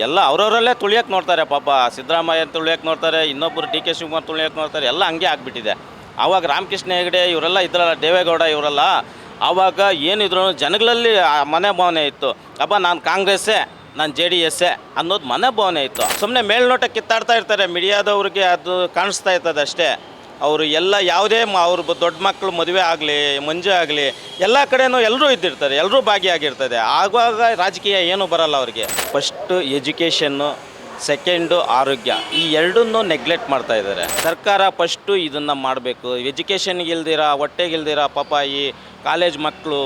ಎಲ್ಲ ಅವ್ರವರಲ್ಲೇ ತುಳಿಯೋಕೆ ನೋಡ್ತಾರೆ ಪಾಪ. ಸಿದ್ದರಾಮಯ್ಯ ತುಳಿಯೋಕೆ ನೋಡ್ತಾರೆ, ಇನ್ನೊಬ್ಬರು ಡಿ ಕೆ ಶಿವಕುಮಾರ್ ತುಳಿಯೋಕೆ ನೋಡ್ತಾರೆ. ಎಲ್ಲ ಹಂಗೆ ಆಗಿಬಿಟ್ಟಿದೆ. ಆವಾಗ ರಾಮಕೃಷ್ಣ ಹೆಗಡೆ ಇವರೆಲ್ಲ ಇದ್ರಲ್ಲ, ದೇವೇಗೌಡ ಇವರೆಲ್ಲ, ಆವಾಗ ಏನಿದ್ರು ಜನಗಳಲ್ಲಿ ಮನೆ ಭಾವನೆ ಇತ್ತು. ಅಪ್ಪ ನಾನು ಕಾಂಗ್ರೆಸ್ಸೇ, ನಾನು ಜೆ ಡಿ ಎಸ್ಸೇ ಅನ್ನೋದು ಮನೆ ಭಾವನೆ ಇತ್ತು. ಸುಮ್ಮನೆ ಮೇಲ್ನೋಟ ಕಿತ್ತಾಡ್ತಾ ಇರ್ತಾರೆ ಮೀಡಿಯಾದವ್ರಿಗೆ, ಅದು ಕಾಣಿಸ್ತಾ ಇರ್ತದೆ ಅಷ್ಟೇ. ಅವರು ಎಲ್ಲ ಯಾವುದೇ ಅವ್ರ ದೊಡ್ಡ ಮಕ್ಕಳು ಮದುವೆ ಆಗಲಿ, ಮಂಜು ಆಗಲಿ, ಎಲ್ಲ ಕಡೆಯೂ ಎಲ್ಲರೂ ಇದ್ದಿರ್ತಾರೆ, ಎಲ್ಲರೂ ಭಾಗಿಯಾಗಿರ್ತದೆ. ಆವಾಗ ರಾಜಕೀಯ ಏನೂ ಬರಲ್ಲ ಅವ್ರಿಗೆ. ಫಸ್ಟು ಎಜುಕೇಷನ್ನು, ಸೆಕೆಂಡು ಆರೋಗ್ಯ, ಈ ಎರಡನ್ನೂ ನೆಗ್ಲೆಕ್ಟ್ ಮಾಡ್ತಾ ಇದ್ದಾರೆ ಸರ್ಕಾರ. ಫಸ್ಟು ಇದನ್ನು ಮಾಡಬೇಕು. ಎಜುಕೇಷನ್ಗಿಲ್ದಿರ, ಹೊಟ್ಟೆಗಿಲ್ದಿರ ಪಾಪ ಈ ಕಾಲೇಜ್ ಮಕ್ಕಳು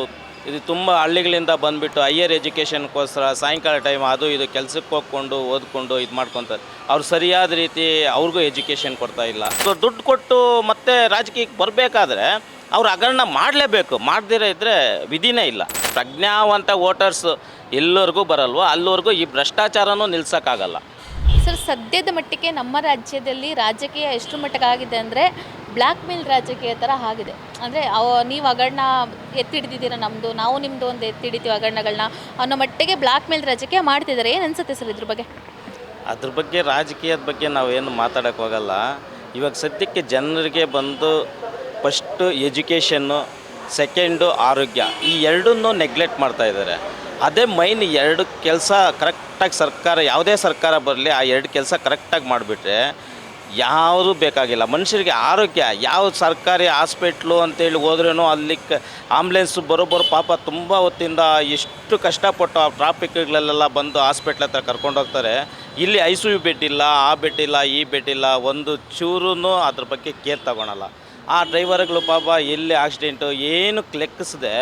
ಇದು ತುಂಬ ಹಳ್ಳಿಗಳಿಂದ ಬಂದುಬಿಟ್ಟು ಹೈಯರ್ ಎಜುಕೇಷನ್ಗೋಸ್ಕರ ಸಾಯಂಕಾಲ ಟೈಮ್ ಅದು ಇದು ಕೆಲಸಕ್ಕೆ ಹೋಗ್ಕೊಂಡು ಓದ್ಕೊಂಡು ಇದು ಮಾಡ್ಕೊತಾರೆ. ಅವ್ರು ಸರಿಯಾದ ರೀತಿ ಅವ್ರಿಗೂ ಎಜುಕೇಷನ್ ಕೊಡ್ತಾ ಇಲ್ಲ. ಸೊ ದುಡ್ಡು ಕೊಟ್ಟು ಮತ್ತೆ ರಾಜಕೀಯಕ್ಕೆ ಬರಬೇಕಾದ್ರೆ ಅವ್ರು ಹಗರಣ ಮಾಡಲೇಬೇಕು. ಮಾಡದಿರ ಇದ್ದರೆ ವಿಧಿನೇ ಇಲ್ಲ. ಪ್ರಜ್ಞಾವಂತ ವೋಟರ್ಸ್ ಎಲ್ಲರಿಗೂ ಬರಲ್ವೋ ಅಲ್ಲಿವರೆಗೂ ಈ ಭ್ರಷ್ಟಾಚಾರನೂ ನಿಲ್ಸೋಕ್ಕಾಗಲ್ಲ. ಸರ್, ಸದ್ಯದ ಮಟ್ಟಿಗೆ ನಮ್ಮ ರಾಜ್ಯದಲ್ಲಿ ರಾಜಕೀಯ ಎಷ್ಟು ಮಟ್ಟಕ್ಕಾಗಿದೆ ಅಂದರೆ ಬ್ಲ್ಯಾಕ್ ಮೇಲ್ ರಾಜಕೀಯ ಥರ ಆಗಿದೆ. ಅಂದರೆ ನೀವು ಹಗರಣ ಎತ್ತಿಡ್ದಿದ್ದೀರ, ನಮ್ಮದು ನಾವು ನಿಮ್ಮದು ಒಂದು ಎತ್ತಿಡಿತೀವಿ ಹಗರಣಗಳನ್ನ ಅನ್ನೋ ಮಟ್ಟಿಗೆ ಬ್ಲ್ಯಾಕ್ ಮೇಲ್ ರಾಜಕೀಯ ಮಾಡ್ತಿದ್ದಾರೆ. ಏನು ಅನಿಸುತ್ತೆ ಸರ್ ಇದ್ರ ಬಗ್ಗೆ? ಅದ್ರ ಬಗ್ಗೆ, ರಾಜಕೀಯದ ಬಗ್ಗೆ ನಾವೇನು ಮಾತಾಡೋಕ್ಕೆ ಹೋಗಲ್ಲ. ಇವಾಗ ಸದ್ಯಕ್ಕೆ ಜನರಿಗೆ ಬಂದು ಫಸ್ಟು ಎಜುಕೇಷನ್ನು, ಸೆಕೆಂಡು ಆರೋಗ್ಯ, ಈ ಎರಡನ್ನೂ ನೆಗ್ಲೆಕ್ಟ್ ಮಾಡ್ತಾ ಇದ್ದಾರೆ. ಅದೇ ಮೈನ್ ಎರಡು ಕೆಲಸ ಕರೆಕ್ಟಾಗಿ ಸರ್ಕಾರ, ಯಾವುದೇ ಸರ್ಕಾರ ಬರಲಿ, ಆ ಎರಡು ಕೆಲಸ ಕರೆಕ್ಟಾಗಿ ಮಾಡಿಬಿಟ್ರೆ ಯಾವುದು ಬೇಕಾಗಿಲ್ಲ ಮನುಷ್ಯರಿಗೆ. ಆರೋಗ್ಯ, ಯಾವ ಸರ್ಕಾರಿ ಹಾಸ್ಪಿಟ್ಲು ಅಂತೇಳಿ ಹೋದ್ರೂ ಅಲ್ಲಿ ಆಂಬುಲೆನ್ಸು ಬರೋಬ್ಬರು ಪಾಪ ತುಂಬ ಹೊತ್ತಿಂದ ಎಷ್ಟು ಕಷ್ಟಪಟ್ಟು ಆ ಟ್ರಾಫಿಕ್ಗಳಲ್ಲೆಲ್ಲ ಬಂದು ಹಾಸ್ಪಿಟ್ಲ್ ಹತ್ರ ಕರ್ಕೊಂಡೋಗ್ತಾರೆ. ಇಲ್ಲಿ ಐ ಸಿ ಯು ಬೆಡ್ ಇಲ್ಲ, ಆ ಬೆಡ್ ಇಲ್ಲ, ಈ ಬೆಡ್ ಇಲ್ಲ, ಒಂದು ಚೂರೂ ಅದ್ರ ಬಗ್ಗೆ ಕೇರ್ ತಗೊಳಲ್ಲ. ಆ ಡ್ರೈವರ್ಗಳು ಪಾಪ ಎಲ್ಲಿ ಆಕ್ಸಿಡೆಂಟು ಏನು ಲೆಕ್ಕಿಸದೆ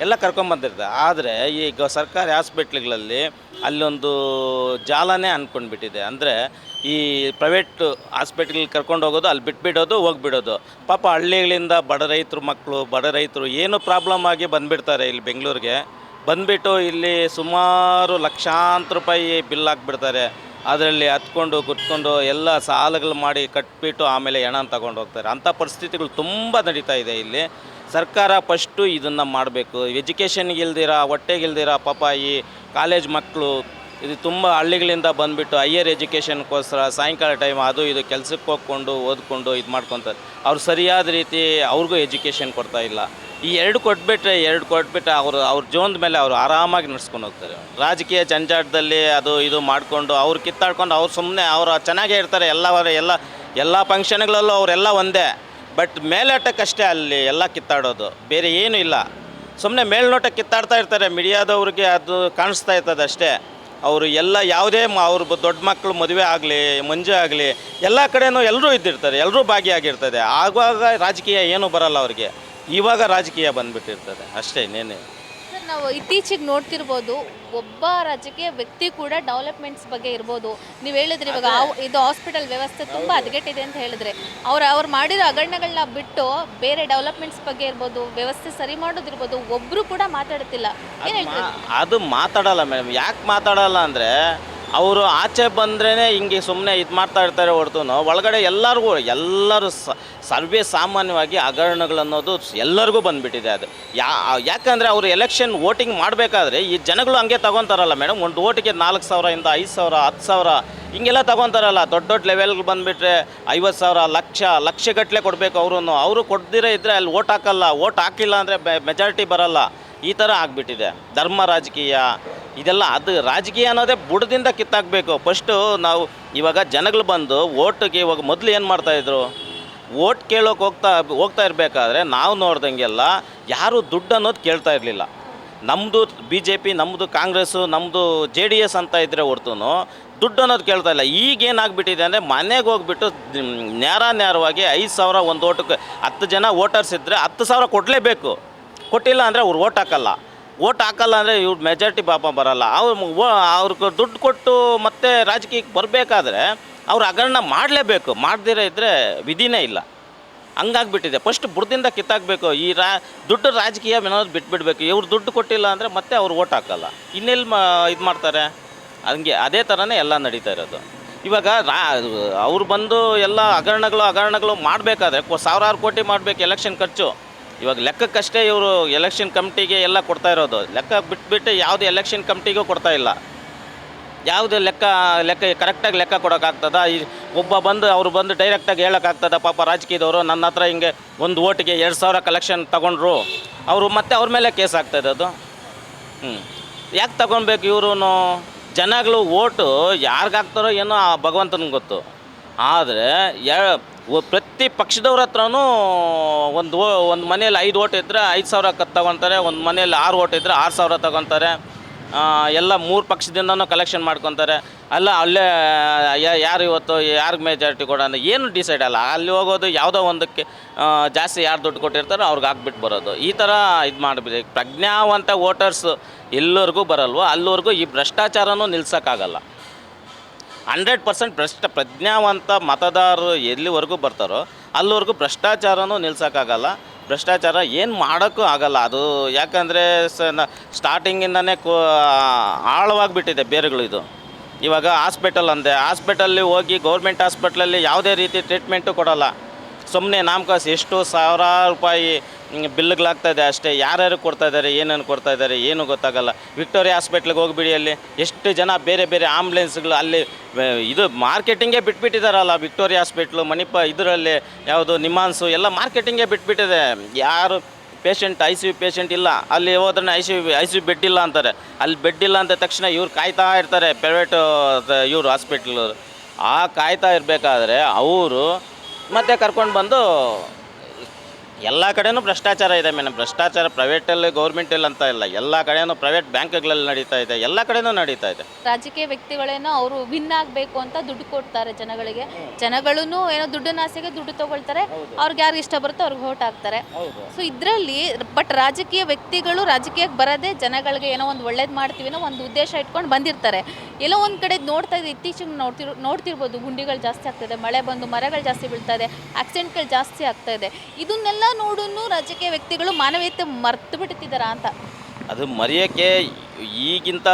ಎಲ್ಲ ಕರ್ಕೊಂಬಂದಿರ್ತಾರೆ. ಆದರೆ ಈಗ ಸರ್ಕಾರಿ ಹಾಸ್ಪಿಟ್ಲ್ಗಳಲ್ಲಿ ಅಲ್ಲೊಂದು ಜಾಲನೇ ಅಂದ್ಕೊಂಡ್ಬಿಟ್ಟಿದೆ. ಅಂದರೆ ಈ ಪ್ರೈವೇಟ್ ಹಾಸ್ಪಿಟ್ಲಿಗೆ ಕರ್ಕೊಂಡು ಹೋಗೋದು, ಅಲ್ಲಿ ಬಿಟ್ಬಿಡೋದು, ಹೋಗ್ಬಿಡೋದು. ಪಾಪ ಹಳ್ಳಿಗಳಿಂದ ಬಡ ರೈತರು ಮಕ್ಕಳು, ಬಡ ರೈತರು ಏನು ಪ್ರಾಬ್ಲಮ್ ಆಗಿ ಬಂದುಬಿಡ್ತಾರೆ ಇಲ್ಲಿ ಬೆಂಗಳೂರಿಗೆ. ಬಂದುಬಿಟ್ಟು ಇಲ್ಲಿ ಸುಮಾರು ಲಕ್ಷಾಂತರ ರೂಪಾಯಿ ಬಿಲ್ ಹಾಕ್ಬಿಡ್ತಾರೆ. ಅದರಲ್ಲಿ ಹತ್ಕೊಂಡು ಕುತ್ಕೊಂಡು ಎಲ್ಲ ಸಾಲಗಳು ಮಾಡಿ ಕಟ್ಬಿಟ್ಟು ಆಮೇಲೆ ಹೆಣ ತಗೊಂಡು ಹೋಗ್ತಾರೆ. ಅಂಥ ಪರಿಸ್ಥಿತಿಗಳು ತುಂಬ ನಡೀತಾ ಇದೆ ಇಲ್ಲಿ. ಸರ್ಕಾರ ಫಸ್ಟು ಇದನ್ನು ಮಾಡಬೇಕು. ಎಜುಕೇಷನ್ಗಿಲ್ದಿರ, ಹೊಟ್ಟೆಗಿಲ್ದಿರ ಪಾಪ ಈ ಕಾಲೇಜ್ ಮಕ್ಕಳು ಇದು ತುಂಬ ಹಳ್ಳಿಗಳಿಂದ ಬಂದುಬಿಟ್ಟು ಹೈಯರ್ ಎಜುಕೇಷನ್ಗೋಸ್ಕರ ಸಾಯಂಕಾಲ ಟೈಮ್ ಅದು ಇದು ಕೆಲಸಕ್ಕೆ ಹೋಗ್ಕೊಂಡು ಓದ್ಕೊಂಡು ಇದು ಮಾಡ್ಕೊತಾರೆ. ಅವ್ರು ಸರಿಯಾದ ರೀತಿ ಅವ್ರಿಗೂ ಎಜುಕೇಷನ್ ಕೊಡ್ತಾ ಇಲ್ಲ. ಈ ಎರಡು ಕೊಟ್ಬಿಟ್ರೆ ಅವ್ರ ಜೀವನದ ಮೇಲೆ ಅವರು ಆರಾಮಾಗಿ ನಡೆಸ್ಕೊಂಡು ಹೋಗ್ತಾರೆ. ರಾಜಕೀಯ ಜಂಜಾಟದಲ್ಲಿ ಅದು ಇದು ಮಾಡಿಕೊಂಡು ಅವ್ರು ಕಿತ್ತಾಡ್ಕೊಂಡು ಅವ್ರು ಸುಮ್ಮನೆ ಅವರು ಚೆನ್ನಾಗೇ ಇರ್ತಾರೆ. ಎಲ್ಲ ಫಂಕ್ಷನ್ಗಳಲ್ಲೂ ಅವರೆಲ್ಲ ಒಂದೇ. ಬಟ್ ಮೇಲಾಟಕ್ಕಷ್ಟೇ ಅಲ್ಲಿ ಎಲ್ಲ ಕಿತ್ತಾಡೋದು, ಬೇರೆ ಏನೂ ಇಲ್ಲ. ಸುಮ್ಮನೆ ಮೇಲ್ನೋಟಕ್ಕೆ ಕಿತ್ತಾಡ್ತಾ ಇರ್ತಾರೆ ಮೀಡಿಯಾದವ್ರಿಗೆ, ಅದು ಕಾಣಿಸ್ತಾ ಇರ್ತದೆ ಅಷ್ಟೇ. ಅವರು ಎಲ್ಲ ಯಾವುದೇ ಅವ್ರ ದೊಡ್ಡ ಮಕ್ಕಳು ಮದುವೆ ಆಗಲಿ, ಮಂಜು ಆಗಲಿ, ಎಲ್ಲ ಕಡೆಯೂ ಎಲ್ಲರೂ ಇದ್ದಿರ್ತಾರೆ, ಎಲ್ಲರೂ ಭಾಗಿಯಾಗಿರ್ತದೆ. ಆವಾಗ ರಾಜಕೀಯ ಏನೂ ಬರಲ್ಲ ಅವ್ರಿಗೆ. ಇವಾಗ ರಾಜಕೀಯ ಬಂದುಬಿಟ್ಟಿರ್ತದೆ ಅಷ್ಟೇ, ಇನ್ನೇನು. ಸರ್, ನಾವು ಇತ್ತೀಚೆಗೆ ನೋಡ್ತಿರ್ಬೋದು, ಒಬ್ಬ ರಾಜಕೀಯ ವ್ಯಕ್ತಿ ಕೂಡ ಡೆವಲಪ್ಮೆಂಟ್ಸ್ ಬಗ್ಗೆ ಇರ್ಬೋದು. ನೀವು ಹೇಳಿದ್ರಿ ಇವಾಗ ಇದು ಹಾಸ್ಪಿಟಲ್ ವ್ಯವಸ್ಥೆ ತುಂಬ ಹದಗೆಟ್ಟಿದೆ ಅಂತ ಹೇಳಿದ್ರೆ, ಅವ್ರು ಮಾಡಿರೋ ಹಗರಣಗಳನ್ನ ಬಿಟ್ಟು ಬೇರೆ ಡೆವಲಪ್ಮೆಂಟ್ಸ್ ಬಗ್ಗೆ ಇರ್ಬೋದು, ವ್ಯವಸ್ಥೆ ಸರಿ ಮಾಡೋದಿರ್ಬೋದು, ಒಬ್ಬರು ಕೂಡ ಮಾತಾಡ್ತಿಲ್ಲ. ಏನು ಹೇಳ್ತಾರೆ? ಅದು ಮಾತಾಡಲ್ಲ ಮೇಡಮ್. ಯಾಕೆ ಮಾತಾಡಲ್ಲ ಅಂದರೆ ಅವರು ಆಚೆ ಬಂದ್ರೇ ಹಿಂಗೆ ಸುಮ್ಮನೆ ಇದು ಮಾಡ್ತಾ ಇರ್ತಾರೆ ಹೊರತು ಒಳಗಡೆ ಎಲ್ಲರೂ ಸರ್ವೇ ಸಾಮಾನ್ಯವಾಗಿ ಹಗರಣಗಳನ್ನೋದು ಎಲ್ಲರಿಗೂ ಬಂದುಬಿಟ್ಟಿದೆ. ಅದು ಯಾಕಂದರೆ ಅವರು ಎಲೆಕ್ಷನ್ ವೋಟಿಂಗ್ ಮಾಡಬೇಕಾದ್ರೆ ಈ ಜನಗಳು ಹಂಗೆ ತಗೊತಾರಲ್ಲ ಮೇಡಮ್. ಒಂದು ವೋಟಿಗೆ 4,000 ಇಂದ 5,000, 10,000 ಹಿಂಗೆಲ್ಲ ತಗೊತಾರಲ್ಲ. ದೊಡ್ಡ ಲೆವೆಲ್ಗೆ ಬಂದುಬಿಟ್ರೆ 50,000, ಲಕ್ಷಗಟ್ಟಲೆ ಕೊಡಬೇಕು. ಅವರು ಕೊಡ್ದಿರೇ ಇದ್ದರೆ ಅಲ್ಲಿ ವೋಟ್ ಹಾಕಲ್ಲ. ವೋಟ್ ಹಾಕಿಲ್ಲ ಅಂದರೆ ಮೆಜಾರಿಟಿ ಬರಲ್ಲ. ಈ ಥರ ಆಗಿಬಿಟ್ಟಿದೆ ಧರ್ಮ ರಾಜಕೀಯ ಇದೆಲ್ಲ. ಅದು ರಾಜಕೀಯ ಅನ್ನೋದೇ ಬುಡದಿಂದ ಕಿತ್ತಾಕಬೇಕು. ಫಸ್ಟು ನಾವು ಇವಾಗ ಜನಗಳು ಬಂದು ಓಟಿಗೆ, ಇವಾಗ ಮೊದಲು ಏನು ಮಾಡ್ತಾಯಿದ್ರು, ಓಟ್ ಕೇಳೋಕೆ ಹೋಗ್ತಾ ಇರಬೇಕಾದ್ರೆ ನಾವು ನೋಡ್ದಂಗೆಲ್ಲ ಯಾರೂ ದುಡ್ಡು ಅನ್ನೋದು ಕೇಳ್ತಾ ಇರಲಿಲ್ಲ. ನಮ್ಮದು BJP, ನಮ್ಮದು ಕಾಂಗ್ರೆಸ್ಸು, ನಮ್ಮದು JDS ಅಂತ ಇದ್ದರೆ ಹೊರ್ತು ದುಡ್ಡು ಅನ್ನೋದು ಕೇಳ್ತಾ ಇಲ್ಲ. ಈಗೇನಾಗ್ಬಿಟ್ಟಿದೆ ಅಂದರೆ ಮನೆಗೆ ಹೋಗ್ಬಿಟ್ಟು ನೇರವಾಗಿ 5,000 ಒಂದು ಓಟಕ್ಕೆ 10 ಜನ ವೋಟರ್ಸ್ ಇದ್ದರೆ 10,000 ಕೊಡಲೇಬೇಕು. ಕೊಟ್ಟಿಲ್ಲ ಅಂದರೆ ಅವ್ರು ಓಟ್ ಹಾಕಲ್ಲ ಅಂದರೆ ಇವ್ರು ಮೆಜಾರಿಟಿ ಪಾಪ ಬರಲ್ಲ. ಅವ್ರಿಗೆ ದುಡ್ಡು ಕೊಟ್ಟು ಮತ್ತೆ ರಾಜಕೀಯಕ್ಕೆ ಬರಬೇಕಾದ್ರೆ ಅವ್ರು ಹಗರಣ ಮಾಡಲೇಬೇಕು. ಮಾಡದಿರ ಇದ್ದರೆ ವಿಧಿನೇ ಇಲ್ಲ. ಹಂಗಾಗ್ಬಿಟ್ಟಿದೆ. ಫಸ್ಟ್ ಬುಡದಿಂದ ಕಿತ್ತಾಕಬೇಕು. ಈ ದುಡ್ಡು ರಾಜಕೀಯ ಅನ್ನೋದು ಬಿಟ್ಬಿಡ್ಬೇಕು. ಇವ್ರು ದುಡ್ಡು ಕೊಟ್ಟಿಲ್ಲ ಅಂದರೆ ಮತ್ತೆ ಅವ್ರು ಓಟ್ ಹಾಕಲ್ಲ. ಇನ್ನೆಲ್ಲಿ ಇದು ಮಾಡ್ತಾರೆ? ಹಂಗೆ ಅದೇ ಥರನೇ ಎಲ್ಲ ನಡೀತಾ ಇರೋದು. ಇವಾಗ ಅವ್ರು ಬಂದು ಎಲ್ಲ ಹಗರಣಗಳು ಮಾಡಬೇಕಾದ್ರೆ ಸಾವಿರಾರು ಕೋಟಿ ಮಾಡಬೇಕು ಎಲೆಕ್ಷನ್ ಖರ್ಚು. ಇವಾಗ ಲೆಕ್ಕಕ್ಕಷ್ಟೇ ಇವರು ಎಲೆಕ್ಷನ್ ಕಮಿಟಿಗೆ ಎಲ್ಲ ಕೊಡ್ತಾ ಇರೋದು. ಲೆಕ್ಕ ಬಿಟ್ಬಿಟ್ಟು ಯಾವುದೇ ಎಲೆಕ್ಷನ್ ಕಮಿಟಿಗೂ ಕೊಡ್ತಾ ಇಲ್ಲ. ಯಾವುದೇ ಲೆಕ್ಕ ಕರೆಕ್ಟಾಗಿ ಲೆಕ್ಕ ಕೊಡೋಕ್ಕಾಗ್ತದ ಒಬ್ಬ ಬಂದು ಅವ್ರು ಬಂದು ಡೈರೆಕ್ಟಾಗಿ ಹೇಳೋಕ್ಕಾಗ್ತದ ಪಾಪ ರಾಜಕೀಯದವರು ನನ್ನ ಹತ್ರ ಹಿಂಗೆ ಒಂದು ಓಟಿಗೆ 2,000 ಕಲೆಕ್ಷನ್ ತಗೊಂಡ್ರು ಅವರು ಮತ್ತೆ ಅವ್ರ ಮೇಲೆ ಕೇಸ್ ಆಗ್ತದೆ ಅದು. ಯಾಕೆ ತಗೊಳ್ಬೇಕು ಇವರು? ಜನಗಳು ಓಟು ಯಾರಿಗಾಗ್ತಾರೋ ಏನೋ ಆ ಭಗವಂತನಿಗೆ ಗೊತ್ತು. ಆದರೆ ಪ್ರತಿ ಪಕ್ಷದವ್ರ ಹತ್ರನೂ ಒಂದು ಮನೇಲಿ 5 ಓಟ್ ಇದ್ದರೆ 5,000 ತಗೊತಾರೆ, ಒಂದು ಮನೇಲಿ 6 ಓಟ್ ಇದ್ದರೆ 6,000 ತಗೊತಾರೆ. ಎಲ್ಲ 3 ಪಕ್ಷದಿಂದನೂ ಕಲೆಕ್ಷನ್ ಮಾಡ್ಕೊತಾರೆ. ಅಲ್ಲೇ ಯಾರು ಇವತ್ತು ಯಾರಿಗೆ ಮೆಜಾರಿಟಿ ಕೊಡೋಣ ಏನು ಡಿಸೈಡ್ ಅಲ್ಲ. ಅಲ್ಲಿ ಹೋಗೋದು ಯಾವುದೋ ಒಂದಕ್ಕೆ ಜಾಸ್ತಿ ಯಾರು ದುಡ್ಡು ಕೊಟ್ಟಿರ್ತಾರೋ ಅವ್ರಿಗೆ ಹಾಕ್ಬಿಟ್ಟು ಬರೋದು. ಈ ಥರ ಇದು ಮಾಡಬೇಕು. ಪ್ರಜ್ಞಾವಂತ ವೋಟರ್ಸ್ ಎಲ್ಲರಿಗೂ ಬರಲ್ವೋ ಅಲ್ಲಿವರೆಗೂ ಈ ಭ್ರಷ್ಟಾಚಾರನೂ ನಿಲ್ಸೋಕ್ಕಾಗಲ್ಲ. 100% ಪ್ರಜ್ಞಾವಂತ ಮತದಾರರು ಎಲ್ಲಿವರೆಗೂ ಬರ್ತಾರೋ ಅಲ್ಲಿವರೆಗೂ ಭ್ರಷ್ಟಾಚಾರನೂ ನಿಲ್ಸೋಕ್ಕಾಗಲ್ಲ. ಭ್ರಷ್ಟಾಚಾರ ಏನು ಮಾಡೋಕ್ಕೂ ಆಗಲ್ಲ. ಅದು ಯಾಕಂದರೆ ಸ್ಟಾರ್ಟಿಂಗಿಂದನೇ ಆಳವಾಗಿಬಿಟ್ಟಿದೆ ಬೇರುಗಳು. ಇದು ಇವಾಗ ಹಾಸ್ಪಿಟಲ್ಲಿ ಹೋಗಿ ಗೌರ್ಮೆಂಟ್ ಹಾಸ್ಪಿಟ್ಲಲ್ಲಿ ಯಾವುದೇ ರೀತಿ ಟ್ರೀಟ್ಮೆಂಟು ಕೊಡೋಲ್ಲ. ಸುಮ್ಮನೆ ನಾಮಕಾಸು ಎಷ್ಟು ಸಾವಿರಾರು ರೂಪಾಯಿ ಬಿಲ್ಗಳಾಗ್ತಾಯಿದೆ ಅಷ್ಟೇ. ಯಾರ್ಯಾರು ಕೊಡ್ತಾಯಿದ್ದಾರೆ, ಏನೇನು ಕೊಡ್ತಾಯಿದ್ದಾರೆ ಏನೂ ಗೊತ್ತಾಗಲ್ಲ. ವಿಕ್ಟೋರಿಯಾ ಹಾಸ್ಪಿಟ್ಲಿಗೆ ಹೋಗಿಬಿಡಿ, ಅಲ್ಲಿ ಎಷ್ಟು ಜನ ಬೇರೆ ಬೇರೆ ಆಂಬುಲೆನ್ಸ್ಗಳು ಅಲ್ಲಿ ಇದು ಮಾರ್ಕೆಟಿಂಗೇ ಬಿಟ್ಬಿಟ್ಟಿದ್ದಾರಲ್ಲ. ವಿಕ್ಟೋರಿಯಾ ಹಾಸ್ಪಿಟ್ಲು ಇದರಲ್ಲಿ ಯಾವುದು ನಿಮಾನ್ಸು ಎಲ್ಲ ಮಾರ್ಕೆಟಿಂಗೇ ಬಿಟ್ಬಿಟ್ಟಿದೆ. ಯಾರು ಪೇಷಂಟ್ ICU ಪೇಷಂಟ್ ಇಲ್ಲ, ಅಲ್ಲಿ ಹೋದ್ರೆ ICU ಬೆಡ್ ಇಲ್ಲ ಅಂತಾರೆ. ಅಲ್ಲಿ ಬೆಡ್ ಇಲ್ಲ ಅಂದ ತಕ್ಷಣ ಇವ್ರು ಕಾಯ್ತಾ ಇರ್ತಾರೆ, ಪ್ರೈವೇಟು ಇವರು ಹಾಸ್ಪಿಟ್ಲು. ಆ ಕಾಯ್ತಾ ಇರಬೇಕಾದ್ರೆ ಅವರು ಮತ್ತೆ ಕರ್ಕೊಂಡು ಬಂದು ಎಲ್ಲ ಕಡೆನೂ ಭ್ರಷ್ಟಾಚಾರ ಇದೆ ಮೇಡಮ್. ಭ್ರಷ್ಟಾಚಾರ ಪ್ರೈವೇಟಲ್ಲಿ ಗೌರ್ಮೆಂಟಲ್ಲಿ ಅಂತ ಇಲ್ಲ, ಎಲ್ಲ ಕಡೆನೂ ಪ್ರೈವೇಟ್ ಬ್ಯಾಂಕ್ಗಳಲ್ಲಿ ನಡೀತಾ ಇದೆ, ಎಲ್ಲ ಕಡೆನೂ ನಡೀತಾ ಇದೆ. ರಾಜಕೀಯ ವ್ಯಕ್ತಿಗಳೇನೋ ಅವರು ವಿನ್ ಆಗಬೇಕು ಅಂತ ದುಡ್ಡು ಕೊಡ್ತಾರೆ ಜನಗಳಿಗೆ. ಜನಗಳೂ ಏನೋ ದುಡ್ಡನ್ನ ಆಸೆಗೆ ದುಡ್ಡು ತಗೊಳ್ತಾರೆ. ಅವ್ರಿಗೆ ಯಾರು ಇಷ್ಟ ಬರುತ್ತೋ ಅವ್ರಿಗೆ ಓಟ್ ಹಾಕ್ತಾರೆ. ಸೊ ಇದರಲ್ಲಿ ಬಟ್ ರಾಜಕೀಯ ವ್ಯಕ್ತಿಗಳು ರಾಜಕೀಯಕ್ಕೆ ಬರೋದೇ ಜನಗಳಿಗೆ ಏನೋ ಒಂದು ಒಳ್ಳೇದು ಮಾಡ್ತೀವಿ ಅನ್ನೋ ಒಂದು ಉದ್ದೇಶ ಇಟ್ಕೊಂಡು ಬಂದಿರ್ತಾರೆ. ಎಲ್ಲೋ ಒಂದು ಕಡೆ ನೋಡ್ತಾ ಇದೆ, ಇತ್ತೀಚೆಗೆ ನೋಡ್ತಿರ್ಬೋದು, ಗುಂಡಿಗಳು ಜಾಸ್ತಿ ಆಗ್ತಾಯಿದೆ, ಮಳೆ ಬಂದು ಮರಗಳು ಜಾಸ್ತಿ ಬೀಳ್ತಾ ಇದೆ, ಆಕ್ಸಿಡೆಂಟ್ಗಳು ಜಾಸ್ತಿ ಆಗ್ತಾ ಇದೆ. ಇದನ್ನೆಲ್ಲ ನೋಡೂ ರಾಜಕೀಯ ವ್ಯಕ್ತಿಗಳು ಮಾನವೀಯತೆ ಮರ್ತು ಬಿಡ್ತಿದ್ದಾರಾ ಅಂತ. ಅದು ಮರೆಯೋಕ್ಕೆ ಈಗಿಂತ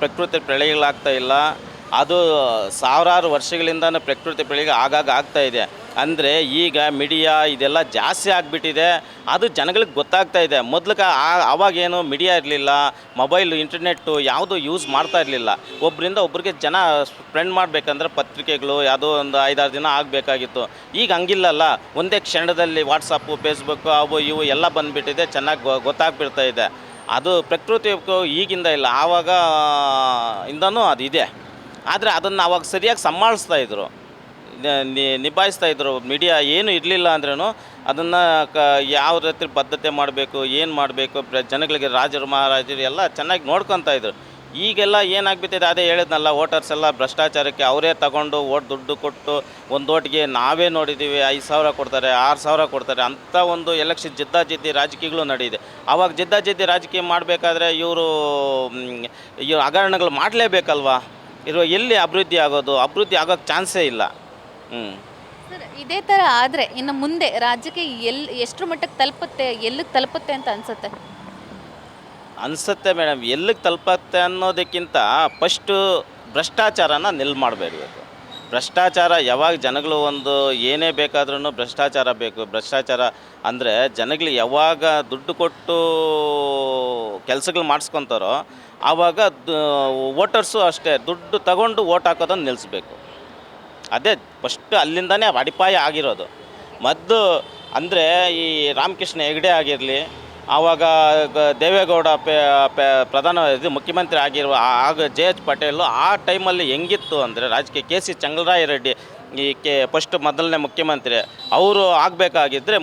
ಪ್ರಕೃತಿ ಪ್ರಳಯಗಳಾಗ್ತಾ ಇಲ್ಲ. ಅದು ಸಾವಿರಾರು ವರ್ಷಗಳಿಂದ ಪ್ರಕೃತಿ ಪ್ರಳಯ ಆಗಾಗ ಆಗ್ತಾ ಇದೆ. ಅಂದರೆ ಈಗ ಮೀಡಿಯಾ ಇದೆಲ್ಲ ಜಾಸ್ತಿ ಆಗಿಬಿಟ್ಟಿದೆ. ಅದು ಜನಗಳಿಗೆ ಗೊತ್ತಾಗ್ತಾ ಇದೆ. ಮೊದಲಿಗೆ ಆವಾಗೇನು ಮೀಡಿಯಾ ಇರಲಿಲ್ಲ, ಮೊಬೈಲು ಇಂಟರ್ನೆಟ್ಟು ಯಾವುದು ಯೂಸ್ ಮಾಡ್ತಾ ಇರಲಿಲ್ಲ. ಒಬ್ಬರಿಂದ ಒಬ್ರಿಗೆ ಜನ ಸ್ಪ್ರೆಂಡ್ ಮಾಡಬೇಕಂದ್ರೆ ಪತ್ರಿಕೆಗಳು ಯಾವುದೋ ಒಂದು 5-6 ದಿನ ಆಗಬೇಕಾಗಿತ್ತು. ಈಗ ಹಂಗಿಲ್ಲಲ್ಲ, ಒಂದೇ ಕ್ಷಣದಲ್ಲಿ ವಾಟ್ಸಪ್ಪು ಫೇಸ್ಬುಕ್ಕು ಅವು ಇವು ಎಲ್ಲ ಬಂದುಬಿಟ್ಟಿದೆ, ಚೆನ್ನಾಗಿ ಗೊತ್ತಾಗ್ಬಿಡ್ತಾ ಇದೆ. ಅದು ಪ್ರಕೃತಿ ಈಗಿಂದ ಇಲ್ಲ, ಆವಾಗ ಇಂದನೂ ಅದಿದೆ. ಆದರೆ ಅದನ್ನು ಅವಾಗ ಸರಿಯಾಗಿ ಸಂಭಾಳಿಸ್ತಾಯಿದ್ರು, ನಿಭಾಯಿಸ್ತಾಯಿದ್ರು. ಮೀಡಿಯಾ ಏನು ಇರಲಿಲ್ಲ ಅಂದ್ರೂ ಅದನ್ನು ಯಾವ ರೀತಿ ಬದ್ಧತೆ ಮಾಡಬೇಕು, ಏನು ಮಾಡಬೇಕು, ಜನಗಳಿಗೆ ರಾಜರು ಮಹಾರಾಜರು ಎಲ್ಲ ಚೆನ್ನಾಗಿ ನೋಡ್ಕೊತಾಯಿದ್ರು. ಈಗೆಲ್ಲ ಏನಾಗ್ಬಿಟ್ಟಿದೆ, ಅದೇ ಹೇಳಿದ್ನಲ್ಲ, ವೋಟರ್ಸ್ ಎಲ್ಲ ಭ್ರಷ್ಟಾಚಾರಕ್ಕೆ ಅವರೇ ತಗೊಂಡು ದುಡ್ಡು ಕೊಟ್ಟು ಒಂದು ಓಟ್ಗೆ ನಾವೇ ನೋಡಿದ್ದೀವಿ 5,000 ಕೊಡ್ತಾರೆ, 6,000 ಕೊಡ್ತಾರೆ. ಅಂಥ ಒಂದು ಎಲೆಕ್ಷನ್ ಜಿದ್ದಾಜಿದ್ದಿ ರಾಜಕೀಯಗಳು ನಡೆಯಿದೆ. ಆವಾಗ ಜಿದ್ದಾಜಿದ್ದಿ ರಾಜಕೀಯ ಮಾಡಬೇಕಾದ್ರೆ ಇವರು ಹಗರಣಗಳು ಮಾಡಲೇಬೇಕಲ್ವಾ? ಎಲ್ಲಿ ಅಭಿವೃದ್ಧಿ ಆಗೋದು? ಅಭಿವೃದ್ಧಿ ಆಗೋಕ್ಕೆ ಚಾನ್ಸೇ ಇಲ್ಲ. ಸರ್, ಇದೇ ಥರ ಆದರೆ ಇನ್ನು ಮುಂದೆ ರಾಜ್ಯಕ್ಕೆ ಎಷ್ಟರ ಮಟ್ಟಕ್ಕೆ ತಲುಪುತ್ತೆ, ಎಲ್ಲಿಗೆ ತಲುಪುತ್ತೆ ಅಂತ ಅನಿಸುತ್ತೆ ಮೇಡಮ್. ಎಲ್ಲಿಗೆ ತಲುಪುತ್ತೆ ಅನ್ನೋದಕ್ಕಿಂತ ಫಸ್ಟು ಭ್ರಷ್ಟಾಚಾರನ ಮಾಡಬೇಕು. ಭ್ರಷ್ಟಾಚಾರ ಯಾವಾಗ ಜನಗಳು ಒಂದು ಏನೇ ಬೇಕಾದ್ರೂ ಭ್ರಷ್ಟಾಚಾರ ಬೇಕು. ಭ್ರಷ್ಟಾಚಾರ ಅಂದರೆ ಜನಗಳು ಯಾವಾಗ ದುಡ್ಡು ಕೊಟ್ಟು ಕೆಲಸಗಳು ಮಾಡಿಸ್ಕೊತಾರೋ ಆವಾಗ ವೋಟರ್ಸು ಅಷ್ಟೇ ದುಡ್ಡು ತಗೊಂಡು ಓಟ್ ಹಾಕೋದನ್ನು ನಿಲ್ಲಿಸ್ಬೇಕು. ಅದೇ ಫಸ್ಟ್ ಅಲ್ಲಿಂದನೇ ಅಡಿಪಾಯ ಆಗಿರೋದು. ಮದ್ದು ಅಂದರೆ ಈ ರಾಮಕೃಷ್ಣ ಹೆಗಡೆ ಆಗಿರಲಿ, ಆವಾಗ ದೇವೇಗೌಡ ಮುಖ್ಯಮಂತ್ರಿ ಆಗಿರುವ ಆಗ JH ಪಟೇಲು ಆ ಟೈಮಲ್ಲಿ ಹೆಂಗಿತ್ತು ಅಂದರೆ ರಾಜಕೀಯ KC ಚಂಗಲರಾಯ ರೆಡ್ಡಿ ಫಸ್ಟ್ ಮೊದಲನೇ ಮುಖ್ಯಮಂತ್ರಿ ಅವರು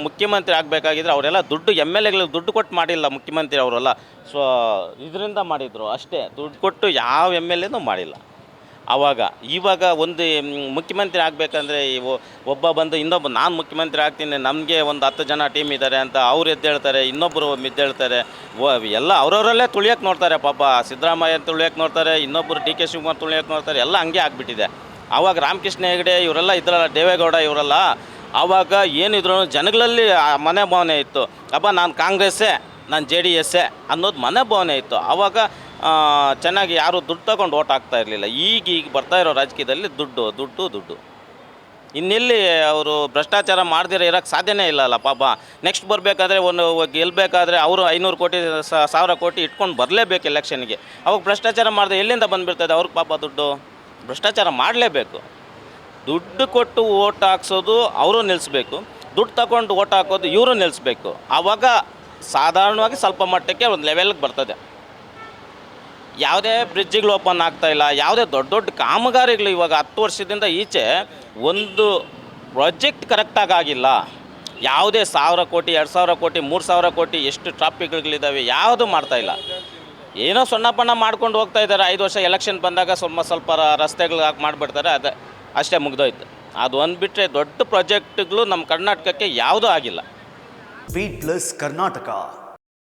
ಮುಖ್ಯಮಂತ್ರಿ ಆಗಬೇಕಾಗಿದ್ರೆ ಅವರೆಲ್ಲ ದುಡ್ಡು MLAಗಳಿಗೆ ದುಡ್ಡು ಕೊಟ್ಟು ಮಾಡಿಲ್ಲ ಮುಖ್ಯಮಂತ್ರಿ ಅವರೆಲ್ಲ. ಸೊ ಇದರಿಂದ ಮಾಡಿದರು ಅಷ್ಟೇ, ದುಡ್ಡು ಕೊಟ್ಟು ಯಾವ MLAನೂ ಮಾಡಿಲ್ಲ. ಇವಾಗ ಒಂದು ಮುಖ್ಯಮಂತ್ರಿ ಆಗಬೇಕಂದ್ರೆ ಒಬ್ಬ ಬಂದು ಇನ್ನೊಬ್ಬ ನಾನು ಮುಖ್ಯಮಂತ್ರಿ ಆಗ್ತೀನಿ, ನಮಗೆ ಒಂದು 10 ಜನ ಟೀಮ್ ಇದ್ದಾರೆ ಅಂತ ಅವ್ರು ಎದ್ದೇಳ್ತಾರೆ, ಇನ್ನೊಬ್ಬರು ಎದ್ದೇಳ್ತಾರೆ. ಎಲ್ಲ ಅವರವರಲ್ಲೇ ತುಳಿಯೋಕ್ಕೆ ನೋಡ್ತಾರೆ. ಪಾಪ ಸಿದ್ದರಾಮಯ್ಯ ತುಳಿಯೋಕ್ಕೆ ನೋಡ್ತಾರೆ, ಇನ್ನೊಬ್ಬರು DK ಶಿವಕುಮಾರ್ ತುಳಿಯೋಕ್ಕೆ ನೋಡ್ತಾರೆ. ಎಲ್ಲ ಹಂಗೆ ಆಗಿಬಿಟ್ಟಿದೆ. ಆವಾಗ ರಾಮಕೃಷ್ಣ ಹೆಗಡೆ ಇವರೆಲ್ಲ ಇದ್ರಲ್ಲ, ದೇವೇಗೌಡ ಇವರೆಲ್ಲ ಆವಾಗ ಏನಿದ್ರು ಜನಗಳಲ್ಲಿ ಮನೆ ಭಾವನೆ ಇತ್ತು. ನಾನು ಕಾಂಗ್ರೆಸ್ಸೇ, ನಾನು JDS ಅನ್ನೋದು ಮನೆ ಭಾವನೆ ಇತ್ತು. ಆವಾಗ ಚೆನ್ನಾಗಿ ಯಾರು ದುಡ್ಡು ತಗೊಂಡು ಓಟ್ ಹಾಕ್ತಾ ಇರಲಿಲ್ಲ. ಈಗ ಬರ್ತಾ ಇರೋ ರಾಜಕೀಯದಲ್ಲಿ ದುಡ್ಡು ದುಡ್ಡು ದುಡ್ಡು ಇನ್ನೆಲ್ಲಿ ಅವರು ಭ್ರಷ್ಟಾಚಾರ ಮಾಡ್ದಿರ ಇರೋಕ್ಕೆ ಸಾಧ್ಯನೇ ಇಲ್ಲಲ್ಲ ಪಾಪ. ನೆಕ್ಸ್ಟ್ ಬರಬೇಕಾದ್ರೆ ಒಂದು ಗೆಲ್ಲಬೇಕಾದ್ರೆ ಅವರು 500 ಕೋಟಿ 1000 ಕೋಟಿ ಇಟ್ಕೊಂಡು ಬರಲೇಬೇಕು ಎಲೆಕ್ಷನ್ಗೆ. ಅವಾಗ ಭ್ರಷ್ಟಾಚಾರ ಮಾಡಿದ್ರೆ ಎಲ್ಲಿಂದ ಬಂದುಬಿಡ್ತದೆ ಅವ್ರಿಗೆ ಪಾಪ ದುಡ್ಡು? ಭ್ರಷ್ಟಾಚಾರ ಮಾಡಲೇಬೇಕು. ದುಡ್ಡು ಕೊಟ್ಟು ಓಟ್ ಹಾಕ್ಸೋದು ಅವರು ನಿಲ್ಲಿಸ್ಬೇಕು, ದುಡ್ಡು ತಗೊಂಡು ಓಟ್ ಹಾಕೋದು ಇವರು ನಿಲ್ಲಿಸ್ಬೇಕು. ಆವಾಗ ಸಾಧಾರಣವಾಗಿ ಸ್ವಲ್ಪ ಮಟ್ಟಕ್ಕೆ ಒಂದು ಲೆವೆಲ್ಗೆ ಬರ್ತದೆ. ಯಾವುದೇ ಬ್ರಿಡ್ಜ್ಗಳು ಓಪನ್ ಆಗ್ತಾಯಿಲ್ಲ, ಯಾವುದೇ ದೊಡ್ಡ ದೊಡ್ಡ ಕಾಮಗಾರಿಗಳು ಇವಾಗ 10 ವರ್ಷದಿಂದ ಈಚೆ ಒಂದು ಪ್ರಾಜೆಕ್ಟ್ ಕರೆಕ್ಟಾಗಿ ಆಗಿಲ್ಲ. ಯಾವುದೇ 1000 ಕೋಟಿ 2000 ಕೋಟಿ 3000 ಕೋಟಿ ಎಷ್ಟು ಟ್ರಾಫಿಕ್ಗಳಿದ್ದಾವೆ ಯಾವುದು ಮಾಡ್ತಾಯಿಲ್ಲ. ಏನೋ ಸಣ್ಣಪಣ್ಣ ಮಾಡ್ಕೊಂಡು ಹೋಗ್ತಾ ಇದ್ದಾರೆ. 5 ವರ್ಷ ಎಲೆಕ್ಷನ್ ಬಂದಾಗ ಸ್ವಲ್ಪ ರಸ್ತೆಗಳು ಹಾಕಿ ಮಾಡಿಬಿಡ್ತಾರೆ, ಅದು ಅಷ್ಟೇ ಮುಗ್ದೋಯ್ತು. ಅದು ಒಂದು ಬಿಟ್ಟರೆ ದೊಡ್ಡ ಪ್ರಾಜೆಕ್ಟ್ಗಳು ನಮ್ಮ ಕರ್ನಾಟಕಕ್ಕೆ ಯಾವುದೂ ಆಗಿಲ್ಲ. Beat plus Karnataka.